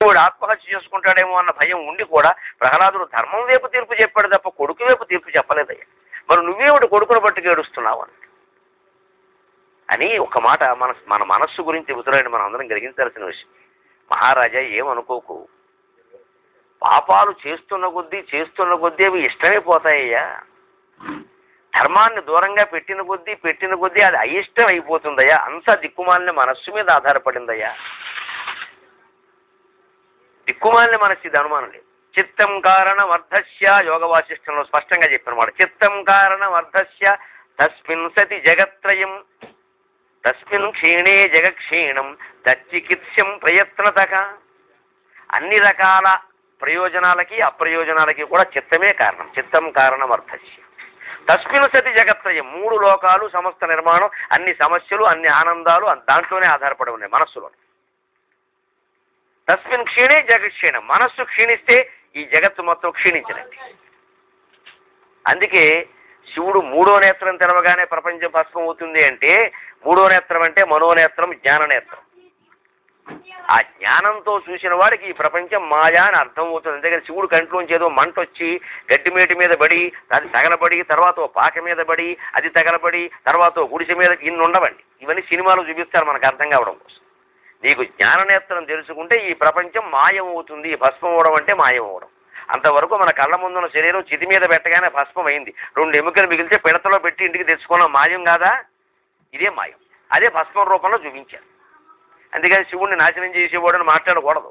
వాడు ఆత్మహత్య చేసుకుంటాడేమో అన్న భయం ఉండి కూడా ప్రహ్లాదుడు ధర్మం వైపు తీర్పు చెప్పాడు తప్ప కొడుకు వైపు తీర్పు చెప్పలేదయ్యా. మరి నువ్వేమిటి కొడుకును బట్టి ఏడుస్తున్నావు అని ఒక మాట మన మనస్సు గురించి చెబుతున్నాడని మనం అందరం గ్రహించాల్సిన విషయం. మహారాజా ఏమనుకోకు, పాపాలు చేస్తున్న కొద్దీ అవి ఇష్టమైపోతాయ్యా. ధర్మాన్ని దూరంగా పెట్టిన కొద్దీ అది అయిష్టం అయిపోతుందయ్యా. అంతా దిక్కుమాలిన మనస్సు మీద ఆధారపడిందయ్యా. దిక్కుమాలిన మనస్సు, ఇది అనుమానం లేదు. చిత్తం కారణమర్ధస్య, యోగ వాసిష్టంలో స్పష్టంగా చెప్పినమాట. చిత్తం కారణమర్ధస్య తస్మిన్ సతి జగత్రయం తస్మిన్ క్షీణే జగక్షీణం తచ్చికిత్స్యం ప్రయత్నతక. అన్ని రకాల ప్రయోజనాలకి అప్రయోజనాలకి కూడా చిత్తమే కారణం. చిత్తం కారణమర్ధస్య తస్మిన్ సతి జగత్రయం. 3 లోకాలు, సమస్త నిర్మాణం, అన్ని సమస్యలు, అన్ని ఆనందాలు దాంట్లోనే ఆధారపడి ఉన్నాయి, మనస్సులో. తస్మిన్ క్షీణే జగక్షీణం. మనస్సు క్షీణిస్తే ఈ జగత్తు మొత్తం క్షీణించినట్టు. అందుకే శివుడు 3వ నేత్రం తెరవగానే ప్రపంచం భస్మం అవుతుంది అంటే 3వ నేత్రం అంటే మనోనేత్రం, జ్ఞాననేత్రం. ఆ జ్ఞానంతో చూసిన వాడికి ఈ ప్రపంచం మాయా అని అర్థం అవుతుంది. అందుకని శివుడు కంట్లోంచి ఏదో మంట వచ్చి గడ్డిమేటి మీద పడి, అది తగలబడి, తర్వాత ఓ పాక మీద పడి, అది తగలబడి, తర్వాత గుడిసె మీద, ఇన్ని ఉండవండి. ఇవన్నీ సినిమాలు చూపిస్తారు మనకు అర్థం కావడం కోసం. నీకు జ్ఞాననేత్రం తెలుసుకుంటే ఈ ప్రపంచం మాయం అవుతుంది. భస్మం అవడం అంటే మాయం అవడం. అంతవరకు మన కళ్ళ ముందున్న శరీరం చితి మీద పెట్టగానే భస్మం అయింది. 2 ఎముకలు మిగిలితే పిడతలో పెట్టి ఇంటికి తెచ్చుకున్న మాయం కాదా? ఇదే మాయం. అదే భస్మం రూపంలో చూపించారు. అందుకని శివుడిని నాశనం చేసేవాడని మాట్లాడకూడదు.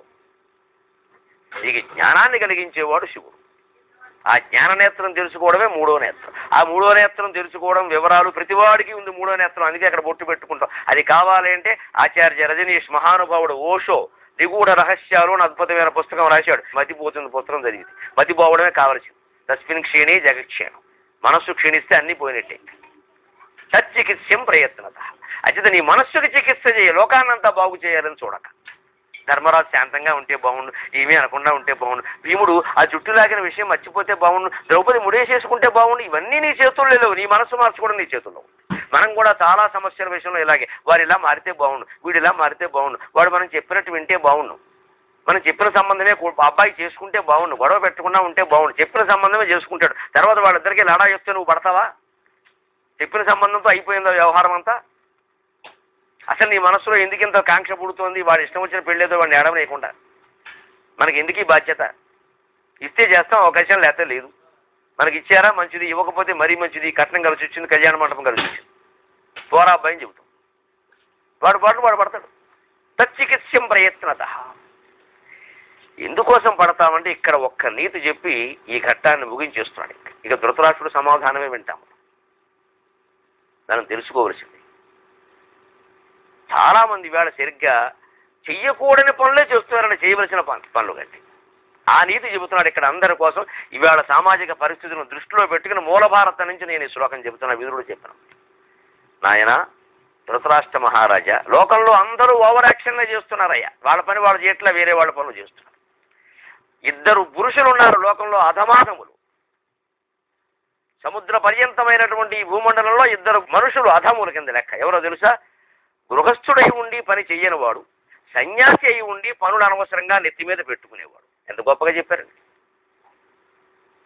నీకు జ్ఞానాన్ని కలిగించేవాడు శివుడు. ఆ జ్ఞాననేత్రం తెలుసుకోవడమే 3వ నేత్రం. ఆ 3వ నేత్రం తెలుసుకోవడం వివరాలు ప్రతివాడికి ఉంది 3వ నేత్రం. అందుకే అక్కడ బొట్టు పెట్టుకుంటాం. అది కావాలి అంటే ఆచార్య రజనీష్ మహానుభావుడు ఓషో నిగూఢ రహస్యాలు అని అద్భుతమైన పుస్తకం రాశాడు. మతిపోతుంది పుస్తకం చదివింది. మతిపోవడమే కావలసింది. తస్మిన్ క్షీణే జగక్షీణం. మనస్సు క్షీణిస్తే అన్నీ పోయినట్టే. తచ్చికిత్స్యం ప్రయత్నత. అయితే నీ మనస్సుకి చికిత్స చేయ, లోకాన్నంతా బాగు చేయాలని చూడక. ధర్మరాజు శాంతంగా ఉంటే బాగుండు, ఏమీ అనకుండా ఉంటే బాగుండు, భీముడు ఆ జుట్టు లాగిన విషయం మర్చిపోతే బాగుండు, ద్రౌపది ముడేసేసుకుంటే బాగుండు, ఇవన్నీ నీ చేతుల్లో లేవు. నీ మనస్సు మార్చుకోవడం నీ చేతుల్లో. మనం కూడా చాలా సమస్యల విషయంలో ఇలాగే, వాడు ఇలా మారితే బాగుండు, వీడు ఇలా మారితే బాగుండు, వాడు మనం చెప్పినట్టు వింటే బాగుండు, మనం చెప్పిన సంబంధమే అబ్బాయి చేసుకుంటే బాగుండు, గొడవ పెట్టకుండా ఉంటే బాగుండు, చెప్పిన సంబంధమే చేసుకుంటాడు. తర్వాత వాళ్ళిద్దరికీ లడా చెప్తే నువ్వు పడతావా? చెప్పిన సంబంధంతో అయిపోయిందా వ్యవహారం అంతా? అసలు నీ మనసులో ఎందుకు ఇంత కాంక్ష పుడుతోంది? వాడు ఇష్టం వచ్చిన పెళ్ళేదో వాడిని ఏడవనేయకుండా. మనకి ఎందుకు ఈ బాధ్యత? ఇస్తే చేస్తాం, అవకాశం లేకపోతే లేదు. మనకి ఇచ్చారా మంచిది, ఇవ్వకపోతే మరీ మంచిది. కట్నం కలిసి వచ్చింది, కళ్యాణ మండపం కలిసి వచ్చింది, పోరా అబ్బాయిని చెబుతాం. వాడు పడతాడు. తచ్చికిత్స్యం ప్రయత్నత. ఎందుకోసం పడతామంటే ఇక్కడ ఒక్క నీతి చెప్పి ఈ ఘట్టాన్ని ముగించేస్తున్నాడు. ఇక ధృతరాష్ట్రుడు సమాధానమే వింటాము. దాన్ని తెలుసుకోవలసింది. చాలామంది ఇవాళ సరిగ్గా చెయ్యకూడని పనులే చేస్తున్నారని చేయవలసిన పనులు కంటే ఆ నీతి చెబుతున్నాడు ఇక్కడ అందరి కోసం. ఇవాళ సామాజిక పరిస్థితులను దృష్టిలో పెట్టుకుని మూల భారతం నుంచి నేను ఈ శ్లోకం చెబుతున్నా. విదురుడు చెప్పాను, నాయన ధృతరాష్ట్ర మహారాజా, లోకంలో అందరూ ఓవర్ యాక్షన్గా చేస్తున్నారయ్యా. వాళ్ళ పని వాళ్ళు చేయట్లా, వేరే వాళ్ళ పనులు చేస్తున్నారు. 2 పురుషులు ఉన్నారు లోకంలో, అధమాధములు. సముద్ర పర్యంతమైనటువంటి ఈ భూమండలంలో 2 మనుషులు అధముల కింద లెక్క. ఎవరో తెలుసా? గృహస్థుడై ఉండి పని చెయ్యనివాడు, సన్యాసి అయి ఉండి పనులు అనవసరంగా నెత్తి మీద పెట్టుకునేవాడు. ఎంత గొప్పగా చెప్పారండి.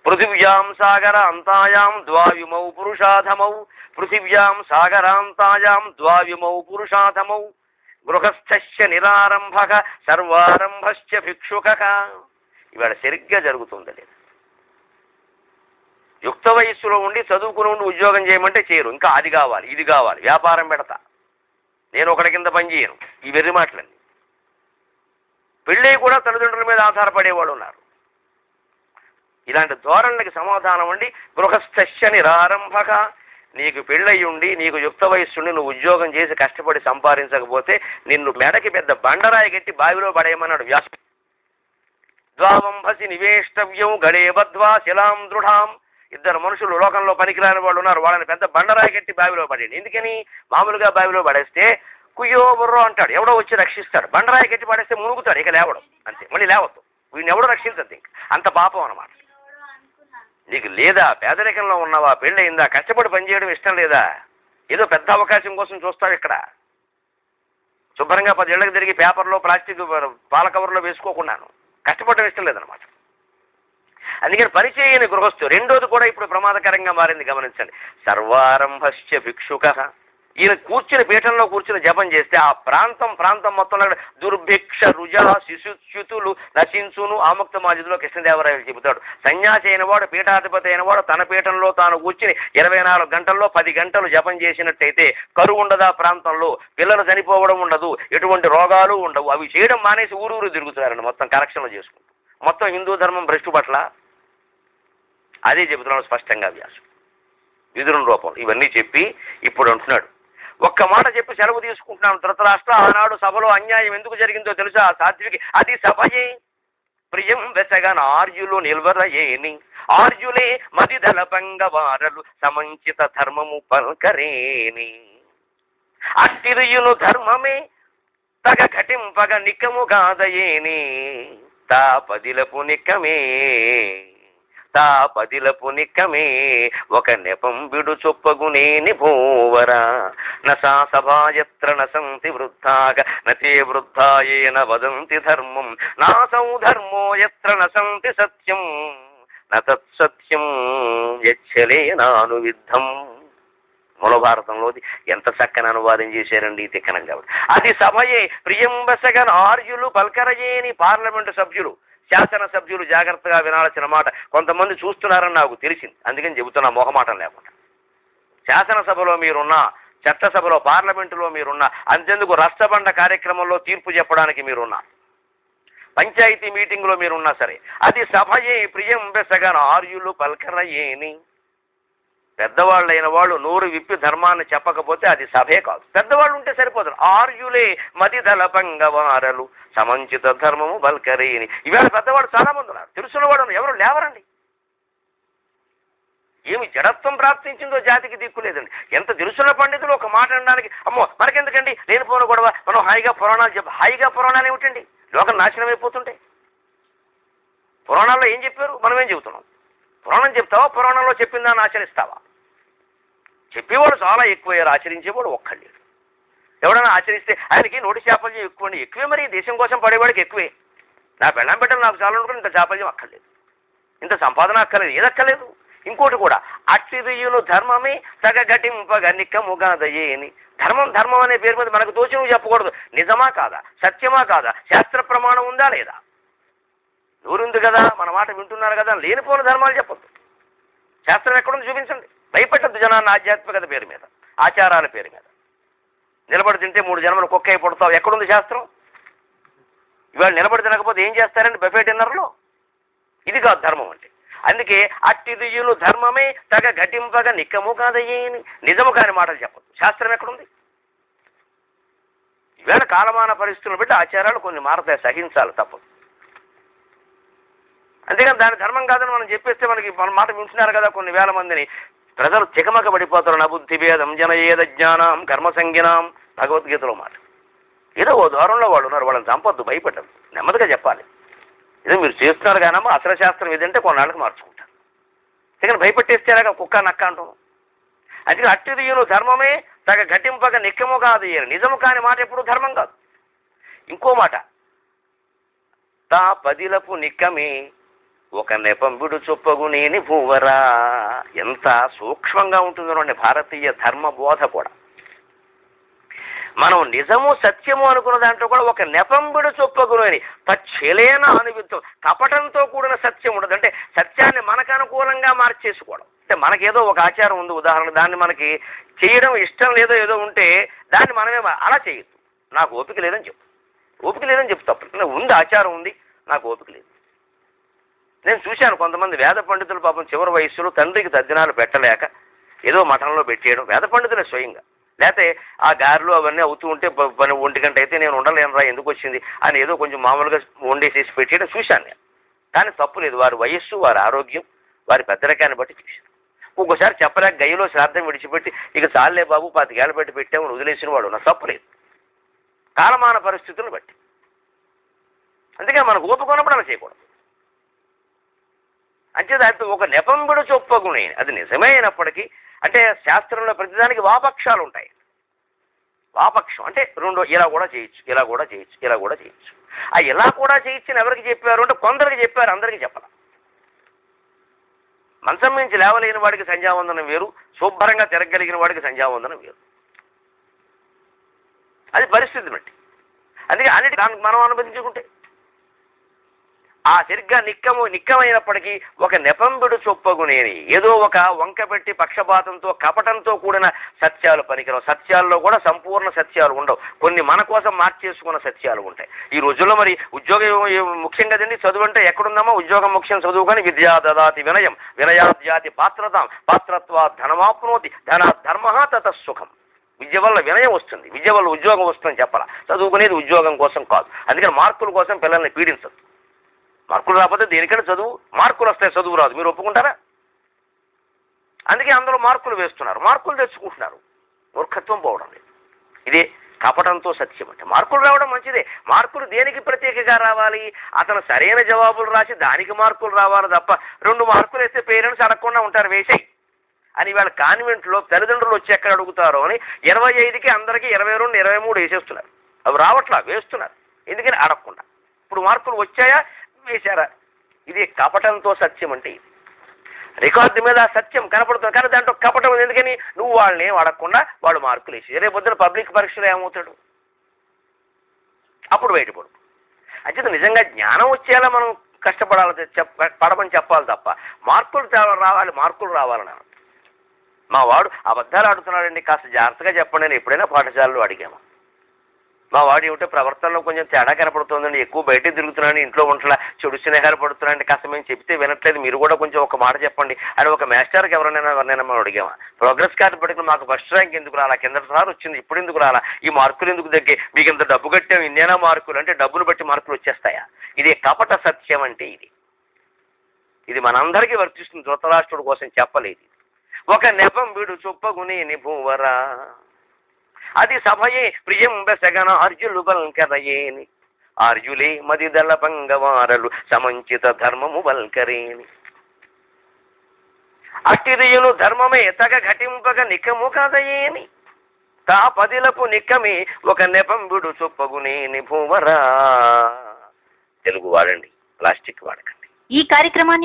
పృథివ్యాం సాగరాంతాయాం ద్వావిమౌ పురుషాధమౌ, పృథివ్యాం సాగరాంతాయాం ద్వావిమౌ పురుషాధమౌ, గృహస్థస్య నిరారంభక సర్వారంభశ్చ భిక్షుకః. ఇవాళ సరిగ్గా జరుగుతుంది లేదు. యుక్త వయస్సులో ఉండి చదువుకుని ఉండి ఉద్యోగం చేయమంటే చేయరు. ఇంకా అది కావాలి, ఇది కావాలి, వ్యాపారం పెడతా, నేను ఒకటి కింద పని చేయను, ఈ వెర్రి మాటలన్నీ. పెళ్ళి కూడా తల్లిదండ్రుల మీద ఆధారపడేవాళ్ళు ఉన్నారు. ఇలాంటి ధోరణులకి సమాధానం అండి గృహస్థస్య నిరారంభక. నీకు పెళ్ళయి ఉండి నీకు యుక్త వయస్సుండి నువ్వు ఉద్యోగం చేసి కష్టపడి సంపాదించకపోతే నిన్ను మెడకి పెద్ద బండరాయి గట్టి బావిలో పడేయమన్నాడు వ్యాస. ద్వావంభసి నివేష్టవ్యం గడే బద్వా శిలాం దృఢాం. 2 మనుషులు లోకంలో పనికిరాని వాళ్ళు ఉన్నారు, వాళ్ళని పెద్ద బండరాయి కట్టి బావిలో పడేయండి. ఎందుకని? మామూలుగా బావిలో పడేస్తే కుయ్యో బుర్రో అంటాడు, ఎవడో వచ్చి రక్షిస్తాడు. బండరాయి కట్టి పడేస్తే మునుగుతాడు, ఇక లేవడం అంతే, మళ్ళీ లేవద్దు. వీడిని ఎవడో రక్షించద్దు. ఇంక అంత పాపం అన్నమాట. నీకు లేదా? పేదరికంలో ఉన్నావా? పెళ్ళయిందా? కష్టపడి పనిచేయడం ఇష్టం లేదా? ఏదో పెద్ద అవకాశం కోసం చూస్తావు ఇక్కడ. శుభ్రంగా 10 ఏళ్ళకి తిరిగి పేపర్లో ప్లాస్టిక్ పాల కవర్లో వేసుకోకున్నాను. కష్టపడడం ఇష్టం లేదనమాట. అందుకని పని చేయని గృహస్థు. రెండోది కూడా ఇప్పుడు ప్రమాదకరంగా మారింది, గమనించండి. సర్వారంభశ్చ భిక్షుక. ఈయన కూర్చుని పీఠంలో కూర్చుని జపం చేస్తే ఆ ప్రాంతం మొత్తంలో దుర్భిక్ష రుజ శిశుచ్యుతులు నశించును. ఆముక్త మాజిదిలో కృష్ణదేవరాయలు చెబుతాడు. సన్యాసి అయినవాడు, పీఠాధిపతి అయినవాడు తన పీఠంలో తాను కూర్చుని 24 గంటల్లో 10 గంటలు జపం చేసినట్టయితే కరువు ఉండదు, ఆ ప్రాంతంలో పిల్లలు చనిపోవడం ఉండదు, ఎటువంటి రోగాలు ఉండవు. అవి చేయడం మానేసి ఊరూరు తిరుగుతున్నారండి, మొత్తం కరెక్షన్లు చేసుకుంటూ. మొత్తం హిందూ ధర్మం భ్రష్టు పట్ల అదే చెబుతున్నాడు స్పష్టంగా వ్యాసుడు విదురుని రూపం. ఇవన్నీ చెప్పి ఇప్పుడు అంటున్నాడు, ఒక్క మాట చెప్పి సెలవు తీసుకుంటున్నాను. ధృతరాష్ట్ర, ఆనాడు సభలో అన్యాయం ఎందుకు జరిగిందో తెలుసా? సాత్వికి అది సభయే ప్రియం వెసగన ఆర్యులు నిల్వరయేని ఆర్యులే మదిదల పంగవారలు సమంచిత ధర్మము పల్కరేని అట్టిరియును ధర్మమే తగ ఘటింపగ నిక్కముగాదయేని తాపదిలపు నిక్కమే తాపదిలపు నిక్కమే ఒక నెపం విడు చొప్పగునేని భూవరా నసా సభాయత్ర నసంతి వృద్ధాగ నతే వృద్ధాయేన వదంతి ధర్మం నాసౌ ధర్మో యత్ర నసంతి సత్యం నత్సత్యం యచ్చలేనాను విద్ధం. మూలభారతంలోది ఎంత చక్కని అనువాదం చేశారండి ఈ తిక్కనం కాబట్టి. అది సభయే ప్రియం బసగన్ ఆర్యులు పల్కరయేని. పార్లమెంటు సభ్యులు, శాసనసభ్యులు జాగ్రత్తగా వినాల్సిన మాట. కొంతమంది చూస్తున్నారని నాకు తెలిసింది, అందుకని చెబుతున్నా మొహమాటం లేకుండా. శాసనసభలో మీరున్నా, చట్టసభలో పార్లమెంటులో మీరున్నా, అంతెందుకు రచ్చబండ కార్యక్రమంలో తీర్పు చెప్పడానికి మీరున్నా, పంచాయతీ మీటింగులో మీరున్నా సరే, అది సభయే ప్రియం బెసగన ఆర్యులు పల్కరయేని. పెద్దవాళ్ళైన వాళ్ళు నోరు విప్పి ధర్మాన్ని చెప్పకపోతే అది సభే కాదు. పెద్దవాళ్ళు ఉంటే సరిపోతారు. ఆర్యులే మదిదల పంగవారలు సమంచిత ధర్మము బల్కరేని. ఇవాళ పెద్దవాళ్ళు చాలా మంది ఉన్నారు, తెలుసున్నవాడు ఎవరు లేవరండి. ఏమి జడత్వం ప్రాప్తించిందో జాతికి దిక్కులేదండి. ఎంత తెలుసున్న పండితులు ఒక మాట అనడానికి అమ్మో మనకెందుకండి లేనిపోను గొడవ, మనం హాయిగా పురాణాలు హాయిగా పురాణాలు ఏమిటండి, లోకం నాశనం అయిపోతుంటాయి. పురాణాల్లో ఏం చెప్పారు, మనం ఏం చెబుతున్నాం? పురాణం చెప్తావా, పురాణంలో చెప్పిన దాన్ని ఆచరిస్తావా? చెప్పేవాడు చాలా ఎక్కువయ్యారు, ఆచరించేవాడు ఒక్కళ్ళు. ఎవడన్నా ఆచరిస్తే ఆయనకి నోటి చాపల్యం ఎక్కువండి. ఎక్కువే మరి, దేశం కోసం పడేవాడికి ఎక్కువే. నా బెల్లం పెట్టలు నాకు చాలా అనుకుని ఇంత చాపల్యం అక్కర్లేదు, ఇంత సంపాదన అక్కర్లేదు, ఏదక్కర్లేదు. ఇంకోటి కూడా అట్టిదియును ధర్మమే తగ ఘటింపగా నిక్కముగాదయేని. ధర్మం అనే పేరు మీద మనకు తోచి నువ్వు చెప్పకూడదు. నిజమా కాదా, సత్యమా కాదా, శాస్త్ర ప్రమాణం ఉందా లేదా? నూరుంది కదా, మన మాట వింటున్నారు కదా, లేనిపోని ధర్మాలు చెప్పొద్దు. శాస్త్రం ఎక్కడుంది చూపించండి. భయపెట్టద్దు జనాన్ని ఆధ్యాత్మికత పేరు మీద, ఆచారాల పేరు మీద. నిలబడి తింటే 3 జన్మలు కుక్క అయి పుడతావు, ఎక్కడుంది శాస్త్రం? ఇవాళ నిలబడి తినకపోతే ఏం చేస్తారండి బఫే డిన్నర్లో? ఇది కాదు ధర్మం అంటే. అందుకే అట్టిదియులు ధర్మమే తగ ఘటింపగా నిక్కము కాదయ్యేని. నిజము కాని మాటలు చెప్పదు. శాస్త్రం ఎక్కడుంది? ఈవేళ కాలమాన పరిస్థితులను బట్టి ఆచారాలు కొన్ని మారతాయి, సహించాలి, తప్పదు. అంతేగాని దాని ధర్మం కాదని మనం చెప్పేస్తే మనకి మన మాట వింటున్నారు కదా కొన్ని వేల మందిని, ప్రజలు చికమక పడిపోతారు. నా బుద్ధి భేదం జనయేద జ్ఞానం కర్మసంజ్ఞానం, భగవద్గీతలో మాట. ఏదో ఓ దూరంలో వాళ్ళు ఉన్నారు, వాళ్ళని చంపొద్దు, భయపెట్టదు, నెమ్మదిగా చెప్పాలి. ఏదో మీరు చేస్తున్నారు కానమ్మా అస్త్రశాస్త్రం ఏదంటే కొన్నాళ్ళకి మార్చుకుంటారు. అందుకని భయపెట్టేస్తేలాగా కుక్క నక్క అంటాం. అందుకని అట్టిదియును ధర్మమే తగ ఘటింపగా నిక్కము కాదు, నిజము కాని మాట ఎప్పుడు ధర్మం కాదు. ఇంకో మాట, తా పదిలపు నిక్కమే ఒక నెపంబుడు చొప్పగునేని భూవరా. ఎంత సూక్ష్మంగా ఉంటుందో భారతీయ ధర్మ బోధ కూడా. మనం నిజము సత్యము అనుకున్న దాంట్లో కూడా ఒక నెపంబుడు చొప్పగునేని తచ్చెలేన అనువిత్తం, కపటంతో కూడిన సత్యం ఉండదు. అంటే సత్యాన్ని మనకు అనుకూలంగా మార్చేసుకోవడం. అంటే మనకేదో ఒక ఆచారం ఉంది, ఉదాహరణ దాన్ని మనకి చేయడం ఇష్టం లేదో ఏదో ఉంటే దాన్ని మనమే అలా చేయొద్దు. నాకు ఓపిక లేదని చెప్పు, ఓపిక లేదని చెప్పు, తప్ప ఉంది ఆచారం ఉంది, నాకు ఓపిక లేదు. నేను చూశాను కొంతమంది వేద పండితులు పాపం చివరి వయస్సులో తండ్రికి తద్దినాలు పెట్టలేక ఏదో మఠంలో పెట్టేయడం, వేద పండితులే స్వయంగా. లేకపోతే ఆ గారెలు అవన్నీ అవుతూ ఉంటే 1 గంట అయితే నేను ఉండలేనురా ఎందుకు వచ్చింది అని ఏదో కొంచెం మామూలుగా వండేసేసి పెట్టేయడం చూశాను నేను. కానీ తప్పు లేదు, వారి వయస్సు, వారి ఆరోగ్యం, వారి పెద్దరికాన్ని బట్టి చూశాను. ఒక్కోసారి చెప్పలేక గయ్యలో శ్రాద్ధం విడిచిపెట్టి ఇక చాలే బాబు 25 ఏళ్ళ పెట్టి పెట్టామని వదిలేసిన వాడు నా తప్పు లేదు, కాలమాన పరిస్థితులను బట్టి. అందుకని మనకు ఓపుకున్నప్పుడు అలా చేయకూడదు. అంటే దాంతో ఒక నెపంబుడు చొప్పగునే అది నిజమే అయినప్పటికీ, అంటే శాస్త్రంలో ప్రతిదానికి వాపక్షాలు ఉంటాయి. వాపక్షం అంటే రెండు, ఇలా కూడా చేయొచ్చు, ఇలా కూడా చేయొచ్చు, ఇలా కూడా చేయొచ్చు. ఆ ఇలా కూడా చేయొచ్చు ఎవరికి చెప్పారు అంటే కొందరికి చెప్పారు, అందరికీ చెప్పాలి. మంచం నుంచి లేవలేని వాడికి సంధ్యావందనం వేరు, శుభ్రంగా తిరగలిగిన వాడికి సంధ్యావందనం వేరు. అది పరిస్థితిని బట్టి. అందుకే అన్నిటి దానికి మనం అనుబంధించుకుంటే ఆ సరిగ్గా నిక్కమైనప్పటికీ ఒక నెపంబిడు చొప్పగునేని ఏదో ఒక వంక పెట్టి పక్షపాతంతో కపటంతో కూడిన సత్యాలు పనికిరావు. సత్యాల్లో కూడా సంపూర్ణ సత్యాలు ఉండవు, కొన్ని మన కోసం మార్చేసుకున్న సత్యాలు ఉంటాయి. ఈ రోజుల్లో మరి ఉద్యోగం ముఖ్యం కదండి. చదువు అంటే ఎక్కడుందమ్మా? ఉద్యోగం ముఖ్యం, చదువు కానీ విద్యా దదాతి వినయం వినయాద్యాతి పాత్రతాం పాత్రత్వా ధనమాప్నోతి ధనాత్ ధర్మ తత సుఖం. విద్య వల్ల వినయం వస్తుంది, విద్య వల్ల ఉద్యోగం వస్తుందని చెప్పాలా. చదువుకునేది ఉద్యోగం కోసం కాదు. అందుకని మార్కుల కోసం పిల్లల్ని పీడించదు. మార్కులు రాకపోతే దేనికైనా చదువు, మార్కులు వస్తాయి, చదువు రాదు. మీరు ఒప్పుకుంటారా? అందుకే అందరూ మార్కులు వేస్తున్నారు, మార్కులు తెచ్చుకుంటున్నారు. మూర్ఖత్వం పోవడం లేదు. ఇదే కపటంతో సత్యం అంటే. మార్కులు రావడం మంచిదే. మార్కులు దేనికి ప్రత్యేకంగా రావాలి? అతను సరైన జవాబులు రాసి దానికి మార్కులు రావాలి తప్ప 2 మార్కులు వేస్తే పేరెంట్స్ అడగకుండా ఉంటారు వేసేయి అని. వాళ్ళ కాన్వెంట్లో తల్లిదండ్రులు వచ్చి ఎక్కడ అడుగుతారో అని 25కి అందరికీ 22, 23 వేసేస్తున్నారు. అవి రావట్లా, వేస్తున్నారు. ఎందుకని? అడగకుండా. ఇప్పుడు మార్కులు వచ్చాయా, వేశారా? ఇది కపటంతో సత్యం అంటే. ఇది రికార్డు మీద సత్యం కనపడుతుంది కానీ దాంట్లో కపటం ఉంది. ఎందుకని? నువ్వు వాళ్ళని అడగకుండా వాళ్ళు మార్కులు వేసి రేపు పొద్దున పబ్లిక్ పరీక్షలో ఏమవుతాడు? అప్పుడు బయటపడు. అయితే నిజంగా జ్ఞానం వచ్చేలా మనం కష్టపడాలి, పడమని చెప్పాలి తప్ప మార్కులు రావాలి, మార్కులు రావాలని. మా వాడు అబద్ధాలు ఆడుతున్నాడండి, కాస్త జాగ్రత్తగా చెప్పండి అని ఎప్పుడైనా పాఠశాలలో అడిగాము. మా వాడు ఏమిటో ప్రవర్తనలో కొంచెం తేడా కనపడుతుందండి, ఎక్కువ బయట తిరుగుతున్నాను, ఇంట్లో ఉంటలా, చెడు స్నేహాలు పడుతున్నాండి, కాస్త మేము చెప్తే వినట్లేదు, మీరు కూడా కొంచెం ఒక మాట చెప్పండి అని ఒక మాస్టర్కి ఎవరైనా మనం అడిగామా? ప్రోగ్రెస్ కార్డు పట్టుకుని మాకు ఫస్ట్ ర్యాంక్ ఎందుకు రాలా, కిందసారి వచ్చింది ఇప్పుడు ఎందుకు రాలా, ఈ మార్కులు ఎందుకు తగ్గాయి, మీకు ఇంత డబ్బు కట్టాం ఇన్నేనా మార్కులు అంటే డబ్బులు బట్టి మార్కులు వచ్చేస్తాయా? ఇది కపట సత్యం అంటే. ఇది మనందరికీ వర్తిస్తుంది, ధృతరాష్ట్రుడి కోసం చెప్పలేదు. ఒక నెపం వీడు చొప్పగునే నిభూవరా అది సభయే ప్రియం బెసగన అర్జులు బల్కరయేని ఆర్జులే మదిదల పంగవారలు సమంచిత ధర్మము బల్కరేని అట్టిరియును ధర్మమే తగ ఘటింపగ నికము కదయేని తా పదిలపు నిక్కమే ఒక నెపంబుడు చొప్పగునే నిభూవరా. తెలుగు వాడండి, ప్లాస్టిక్ వాడకండి. ఈ కార్యక్రమాన్ని